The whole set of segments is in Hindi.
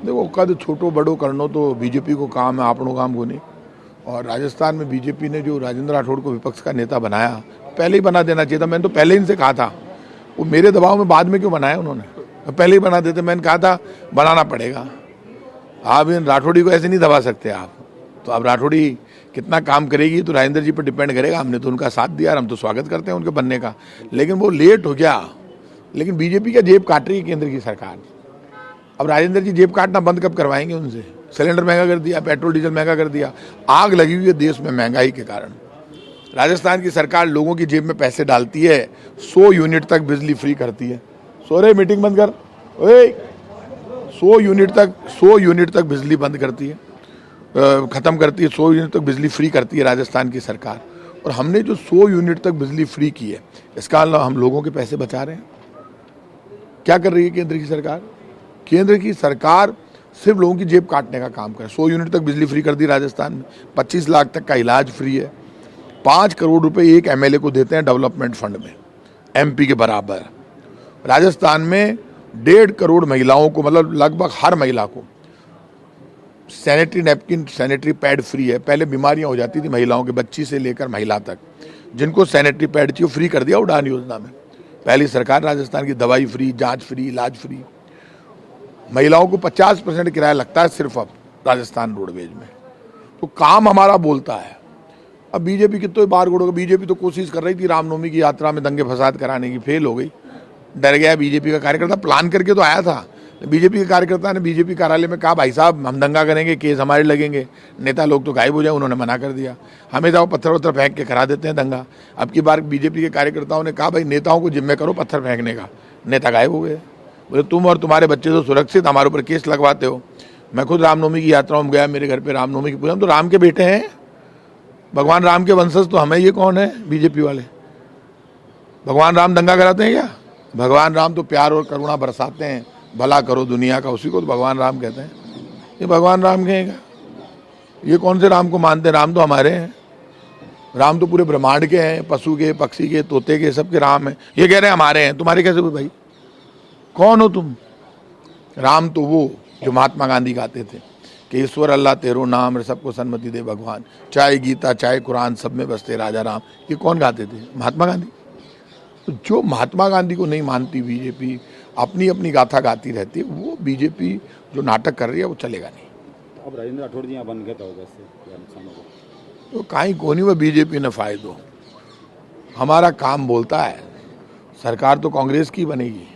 देखो कद छोटो बड़ो करनो तो बीजेपी को काम है, आपनों काम को नहीं। और राजस्थान में बीजेपी ने जो राजेंद्र राठौड़ को विपक्ष का नेता बनाया, पहले ही बना देना चाहिए था। मैंने तो पहले ही इनसे कहा था, वो मेरे दबाव में बाद में क्यों बनाया उन्होंने, पहले ही बना देते। मैंने कहा था बनाना पड़ेगा, आप इन राठौड़ी को ऐसे नहीं दबा सकते आप। तो अब राठौड़ी कितना काम करेगी तो राजेंद्र जी पर डिपेंड करेगा। हमने तो उनका साथ दिया और हम तो स्वागत करते हैं उनके बनने का, लेकिन वो लेट हो गया। लेकिन बीजेपी का जेब काट रही है केंद्र की सरकार। अब राजेंद्र जी जेब काटना बंद कब करवाएंगे उनसे? सिलेंडर महंगा कर दिया, पेट्रोल डीजल महंगा कर दिया, आग लगी हुई है देश में महंगाई के कारण। राजस्थान की सरकार लोगों की जेब में पैसे डालती है, 100 यूनिट तक बिजली फ्री करती है। सोरे मीटिंग बंद कर, 100 यूनिट तक बिजली बंद करती है, खत्म करती है। 100 यूनिट तक बिजली फ्री करती है राजस्थान की सरकार। और हमने जो 100 यूनिट तक बिजली फ्री की है, इसका हम लोगों के पैसे बचा रहे हैं। क्या कर रही है केंद्र की सरकार? केंद्र की सरकार सिर्फ लोगों की जेब काटने का काम करे। 100 यूनिट तक बिजली फ्री कर दी राजस्थान में, 25 लाख तक का इलाज फ्री है, 5 करोड़ रुपए एक एमएलए को देते हैं डेवलपमेंट फंड में, एमपी के बराबर। राजस्थान में 1.5 करोड़ महिलाओं को, मतलब लगभग हर महिला को sanitary napkin, sanitary pad free है। पहले बीमारियां हो जाती थी महिलाओं के, बच्ची से लेकर महिला तक, जिनको सैनिटरी पैड चाहिए फ्री कर दिया उड़ान योजना में। पहली सरकार राजस्थान की, दवाई फ्री, जांच फ्री, इलाज फ्री। महिलाओं को 50% किराया लगता है सिर्फ अब राजस्थान रोडवेज में। तो काम हमारा बोलता है। अब बीजेपी कितने बार गुड़ोगे, बीजेपी तो कोशिश कर रही थी रामनवमी की यात्रा में दंगे फसाद कराने की, फेल हो गई। डर गया बीजेपी का कार्यकर्ता, प्लान करके तो आया था। बीजेपी के कार्यकर्ता ने बीजेपी कार्यालय में कहा, भाई साहब हम दंगा करेंगे, केस हमारे लगेंगे, नेता लोग तो गायब हो जाए। उन्होंने मना कर दिया। हमेशा वो पत्थर वत्थर फेंक के करा देते हैं दंगा। अब की बार बीजेपी के कार्यकर्ताओं ने कहा, भाई नेताओं को जिम्मे करो पत्थर फेंकने का। नेता गायब हो गए। बोले तुम और तुम्हारे बच्चे तो सुरक्षित, हमारे ऊपर केस लगवाते हो। मैं खुद रामनवमी की यात्रा में गया, मेरे घर पे रामनवमी की पूजा, हम तो राम के बेटे हैं, भगवान राम के वंशज तो हमें। ये कौन है बीजेपी वाले? भगवान राम दंगा कराते हैं क्या? भगवान राम तो प्यार और करुणा बरसाते हैं, भला करो दुनिया का, उसी को तो भगवान राम कहते हैं। ये भगवान राम कहेगा? ये कौन से राम को मानते हैं? राम तो हमारे हैं, राम तो पूरे ब्रह्मांड के हैं, पशु के, पक्षी के, तोते के, सबके राम हैं। ये कह रहे हैं हमारे हैं, तुम्हारे कैसे हुए भाई? कौन हो तुम? राम तो वो जो महात्मा गांधी गाते थे कि ईश्वर अल्लाह तेरो नाम, सबको सन्मति दे भगवान, चाहे गीता चाहे कुरान, सब में बसते राजा राम। ये कौन गाते थे? महात्मा गांधी। तो जो महात्मा गांधी को नहीं मानती बीजेपी, अपनी अपनी गाथा गाती रहती है, वो बीजेपी जो नाटक कर रही है वो चलेगा नहीं। अब राजेंद्र राठौड़ जी यहाँ बन गए तो काई कोनी वो बीजेपी ने फायदो। हमारा काम बोलता है, सरकार तो कांग्रेस की बनेगी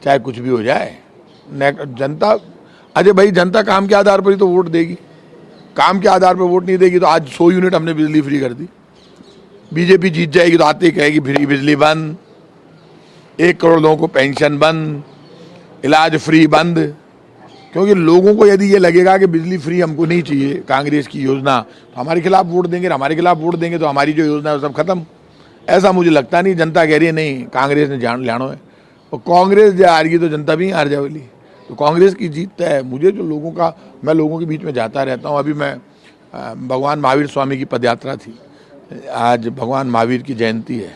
चाहे कुछ भी हो जाए। जनता, अजय भाई जनता काम के आधार पर ही तो वोट देगी। काम के आधार पर वोट नहीं देगी तो आज 100 यूनिट हमने बिजली फ्री कर दी। बीजेपी जीत जाएगी तो आते ही कहेगी फ्री बिजली बंद, 1 करोड़ लोगों को पेंशन बंद, इलाज फ्री बंद। क्योंकि लोगों को यदि ये लगेगा कि बिजली फ्री हमको नहीं चाहिए, कांग्रेस की योजना, तो हमारे खिलाफ वोट देंगे। हमारे खिलाफ वोट देंगे तो हमारी जो योजना है वो सब खत्म। ऐसा मुझे लगता नहीं। जनता कह रही है नहीं, कांग्रेस ने जान लानो है, और कांग्रेस जो हार गई तो जनता भी हार जाएगी। तो कांग्रेस की जीत तय है। मुझे जो लोगों का, मैं लोगों के बीच में जाता रहता हूँ। अभी मैं भगवान महावीर स्वामी की पदयात्रा थी, आज भगवान महावीर की जयंती है,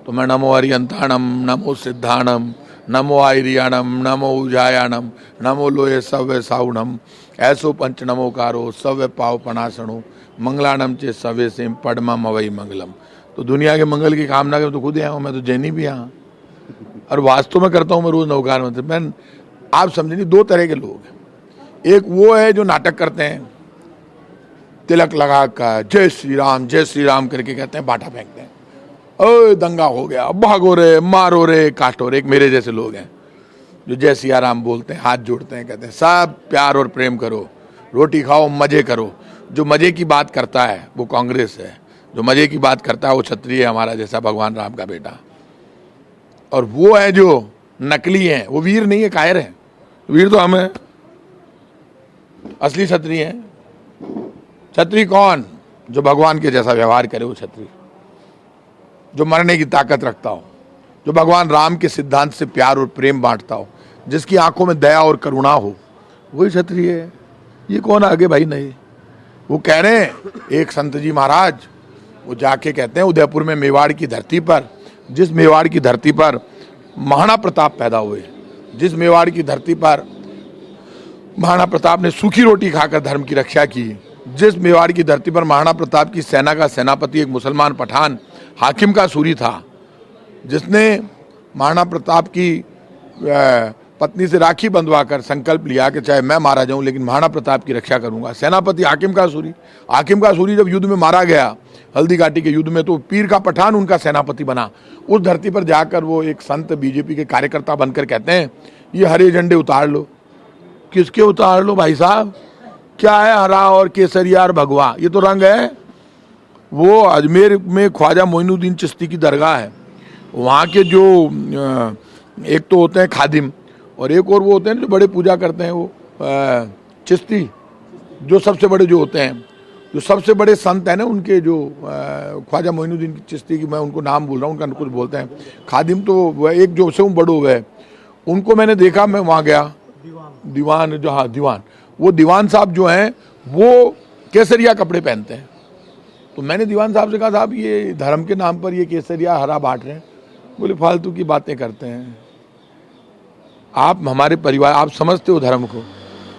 तो मैं नमो अरियंताणम, नमो सिद्धाणम, नमो आयरियाणम, नमो उजायाणम, नमो लोये सव्य साउणम, ऐसो पंच नमोकारो सव्य पाव पणासणो, मंगलाणम चे सव्य से पड़मम अवई मंगलम। तो दुनिया के मंगल की कामना के तो खुद आया हूँ, मैं तो जैनी भी यहाँ, और वास्तव में करता हूँ मैं रोज नवकार मंत्र। मैं, आप समझिए 2 तरह के लोग हैं। एक वो है जो नाटक करते हैं, तिलक लगा कर जय श्री राम करके कहते हैं, बाटा फेंकते हैं, ओए दंगा हो गया, भागो रे, मारो रे, काटो रे। एक मेरे जैसे लोग हैं जो जय सिया राम बोलते हैं, हाथ जोड़ते हैं, कहते हैं सब प्यार और प्रेम करो, रोटी खाओ, मजे करो। जो मजे की बात करता है वो कांग्रेस है, जो मजे की बात करता है वो क्षत्रिय है, हमारा जैसा भगवान राम का बेटा। और वो है जो नकली है, वो वीर नहीं है, कायर है। वीर तो हम है, असली क्षत्रिय है। क्षत्रिय कौन? जो भगवान के जैसा व्यवहार करे वो क्षत्रिय, जो मरने की ताकत रखता हो, जो भगवान राम के सिद्धांत से प्यार और प्रेम बांटता हो, जिसकी आंखों में दया और करुणा हो, वही क्षत्रिय है। ये कौन आगे भाई? नहीं, वो कह रहे हैं, एक संत जी महाराज वो जाके कहते हैं उदयपुर में, मेवाड़ की धरती पर, जिस मेवाड़ की धरती पर महाराणा प्रताप पैदा हुए, जिस मेवाड़ की धरती पर महाराणा प्रताप ने सूखी रोटी खाकर धर्म की रक्षा की। जिस मेवाड़ की धरती पर महाराणा प्रताप की सेना का सेनापति एक मुसलमान पठान हाकिम का सूरी था, जिसने महाराणा प्रताप की पत्नी से राखी बंधवाकर संकल्प लिया कि चाहे मैं मारा जाऊं लेकिन महाराणा प्रताप की रक्षा करूंगा। सेनापति हाकिम का सूरी जब युद्ध में मारा गया, हल्दी घाटी के युद्ध में, तो पीर का पठान उनका सेनापति बना। उस धरती पर जाकर वो एक संत बीजेपी के कार्यकर्ता बनकर कहते हैं, ये हरे झंडे उतार लो। किसके उतार लो भाई साहब? क्या है हरा और केसरिया और भगवा? ये तो रंग है। वो अजमेर में ख्वाजा मोइनुद्दीन चिश्ती की दरगाह है, वहाँ के जो एक तो होते हैं खादिम और एक और वो होते हैं जो बड़े पूजा करते हैं, वो चिश्ती जो सबसे बड़े जो होते हैं, जो सबसे बड़े संत हैं ना उनके, जो ख्वाजा मोइनुद्दीन चिश्ती की, मैं उनको नाम बोल रहा हूँ, उनका कुछ बोलते हैं खादिम, तो वह एक जो से बड़ो हुए उनको मैंने देखा। मैं वहाँ गया, दीवान जो, हाँ दीवान, वो दीवान साहब जो हैं वो केसरिया कपड़े पहनते हैं। तो मैंने दीवान साहब से कहा, साहब ये धर्म के नाम पर ये केसरिया हरा बांट रहे हैं। बोले फालतू की बातें करते हैं आप, हमारे परिवार, आप समझते हो धर्म को,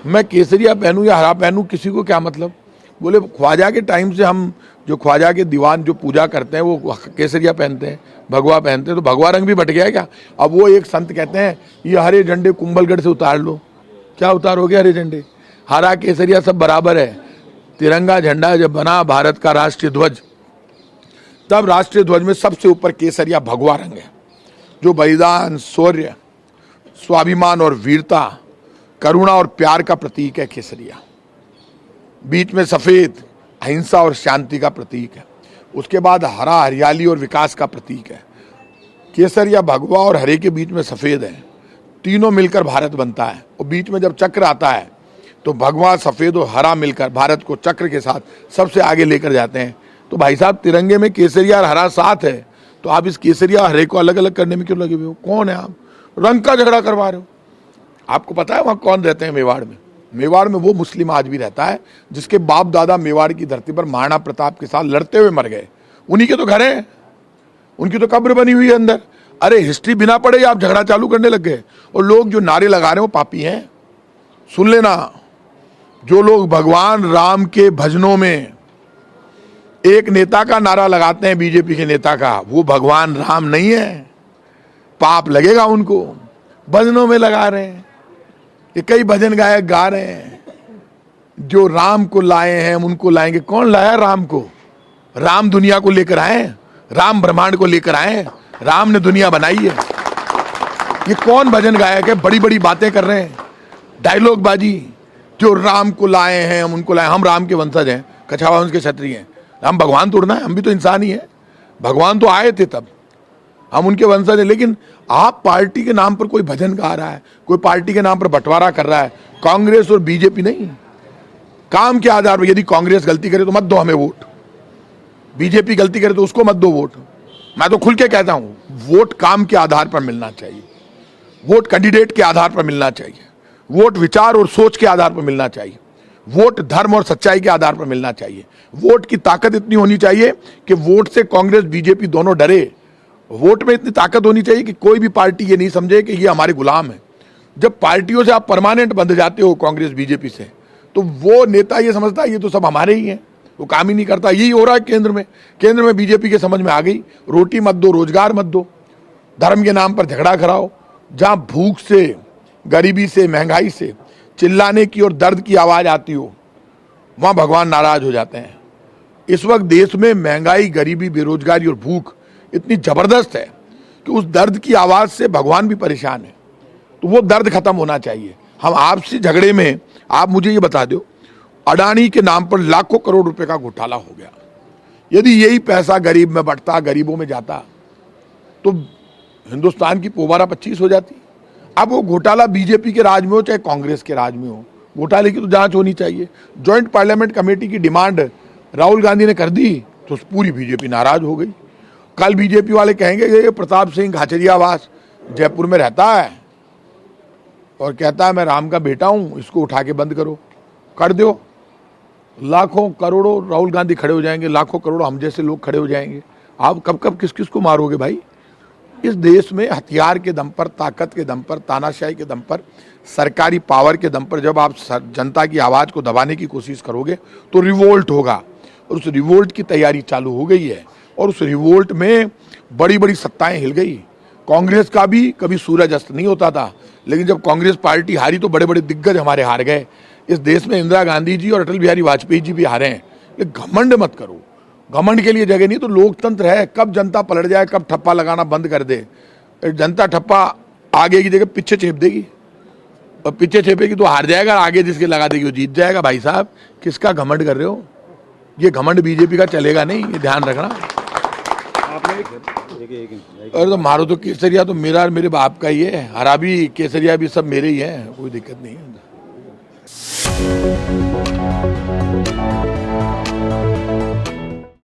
मैं केसरिया पहनूं या हरा पहनूं किसी को क्या मतलब? बोले ख्वाजा के टाइम से हम जो ख्वाजा के दीवान जो पूजा करते हैं वो केसरिया पहनते हैं, भगवा पहनते हैं, तो भगवा रंग भी बट गया है क्या? अब वो एक संत कहते हैं ये हरे झंडे कुंभलगढ़ से उतार लो। क्या उतारोगे हरे झंडे? हरा केसरिया सब बराबर है। तिरंगा झंडा जब बना भारत का राष्ट्रीय ध्वज, तब राष्ट्रीय ध्वज में सबसे ऊपर केसरिया भगवा रंग है, जो बलिदान, शौर्य, स्वाभिमान और वीरता, करुणा और प्यार का प्रतीक है केसरिया। बीच में सफेद अहिंसा और शांति का प्रतीक है। उसके बाद हरा हरियाली और विकास का प्रतीक है। केसरिया, भगवा और हरे के बीच में सफेद है, तीनों मिलकर भारत बनता है। और बीच में जब चक्र आता है तो भगवा, सफेद और हरा मिलकर भारत को चक्र के साथ सबसे आगे लेकर जाते हैं। तो भाई साहब तिरंगे में केसरिया और हरा साथ है, तो आप इस केसरिया और हरे को अलग अलग करने में क्यों लगे हुए हो? कौन है आप? रंग का झगड़ा करवा रहे हो। आपको पता है वहां कौन रहते हैं मेवाड़ में? मेवाड़ में वो मुस्लिम आज भी रहता है जिसके बाप दादा मेवाड़ की धरती पर महाराणा प्रताप के साथ लड़ते हुए मर गए। उन्हीं के तो घर हैं, उनकी तो कब्र बनी हुई है अंदर। अरे हिस्ट्री बिना पढ़े आप झगड़ा चालू करने लग गए। और लोग जो नारे लगा रहे हैं वो पापी हैं। सुन लेना, जो लोग भगवान राम के भजनों में एक नेता का नारा लगाते हैं, बीजेपी के नेता का, वो भगवान राम नहीं है, पाप लगेगा उनको। भजनों में लगा रहे हैं, ये कई भजन गायक गा रहे हैं, जो राम को लाए हैं उनको लाएंगे। कौन लाया राम को? राम दुनिया को लेकर आए, राम ब्रह्मांड को लेकर आए, राम ने दुनिया बनाई है। ये कौन भजन गायक है? बड़ी बड़ी बातें कर रहे हैं, डायलॉग बाजी, जो राम को लाए हैं हम उनको लाए, हम राम के वंशज हैं, कछावा वंश के क्षत्रिय हैं। हम भगवान तोड़ना है? हम भी तो इंसान ही है। भगवान तो आए थे तब, हम उनके वंशज हैं। लेकिन आप पार्टी के नाम पर कोई भजन गा रहा है, कोई पार्टी के नाम पर बंटवारा कर रहा है। कांग्रेस और बीजेपी नहीं, काम के आधार पर। यदि कांग्रेस गलती करे तो मत दो हमें वोट, बीजेपी गलती करे तो उसको मत दो वोट। मैं तो खुल के कहता हूं, वोट काम के आधार पर मिलना चाहिए, वोट कैंडिडेट के आधार पर मिलना चाहिए, वोट विचार और सोच के आधार पर मिलना चाहिए, वोट धर्म और सच्चाई के आधार पर मिलना चाहिए। वोट की ताकत इतनी होनी चाहिए कि वोट से कांग्रेस बीजेपी दोनों डरे। वोट में इतनी ताकत होनी चाहिए कि कोई भी पार्टी ये नहीं समझे कि ये हमारे गुलाम है। जब पार्टियों से आप परमानेंट बंध जाते हो कांग्रेस बीजेपी से, तो वो नेता ये समझता है ये तो सब हमारे ही हैं, वो काम ही नहीं करता। यही हो रहा है केंद्र में बीजेपी के समझ में आ गई, रोटी मत दो, रोजगार मत दो, धर्म के नाम पर झगड़ा कराओ। जहां भूख से, गरीबी से, महंगाई से चिल्लाने की और दर्द की आवाज आती हो, वहां भगवान नाराज हो जाते हैं। इस वक्त देश में महंगाई, गरीबी, बेरोजगारी और भूख इतनी जबरदस्त है कि उस दर्द की आवाज से भगवान भी परेशान है। तो वो दर्द खत्म होना चाहिए। हम आपसी झगड़े में, आप मुझे ये बता दो, अडानी के नाम पर लाखों करोड़ रुपए का घोटाला हो गया। यदि यही पैसा गरीब में बंटता, गरीबों में जाता, तो हिंदुस्तान की पोबारा 25 हो जाती। अब वो घोटाला बीजेपी के राज में हो चाहे कांग्रेस के राज में हो, घोटाले की तो जांच होनी चाहिए। ज्वाइंट पार्लियामेंट कमेटी की डिमांड राहुल गांधी ने कर दी तो पूरी बीजेपी नाराज हो गई। कल बीजेपी वाले कहेंगे ये प्रताप सिंह खाचरियावास जयपुर में रहता है और कहता है मैं राम का बेटा हूं, इसको उठा के बंद करो, कर दो। लाखों करोड़ों राहुल गांधी खड़े हो जाएंगे, लाखों करोड़ों हम जैसे लोग खड़े हो जाएंगे। आप कब कब किस किस को मारोगे भाई? इस देश में हथियार के दम पर, ताकत के दम पर, तानाशाही के दम पर, सरकारी पावर के दम पर जब आप जनता की आवाज़ को दबाने की कोशिश करोगे तो रिवोल्ट होगा। और उस रिवोल्ट की तैयारी चालू हो गई है और उस रिवोल्ट में बड़ी बड़ी सत्ताएं हिल गई। कांग्रेस का भी कभी सूरज अस्त नहीं होता था, लेकिन जब कांग्रेस पार्टी हारी तो बड़े बड़े दिग्गज हमारे हार गए। इस देश में इंदिरा गांधी जी और अटल बिहारी वाजपेयी जी भी हारे हैं। लेकिन घमंड मत करो, घमंड के लिए जगह नहीं। तो लोकतंत्र है, कब जनता पलट जाए, कब ठप्पा लगाना बंद कर दे। जनता ठप्पा आगे की जगह पीछे छेप देगी और पीछे छेपेगी तो हार जाएगा, आगे जिसके लगा देगी वो जीत जाएगा। भाई साहब, किसका घमंड कर रहे हो? ये घमंड बीजेपी का चलेगा नहीं, ये ध्यान रखना। अरे तो मारो तो केसरिया तो मेरा और मेरे बाप का ही है, हरा भी केसरिया भी सब मेरे ही है, कोई दिक्कत नहीं है।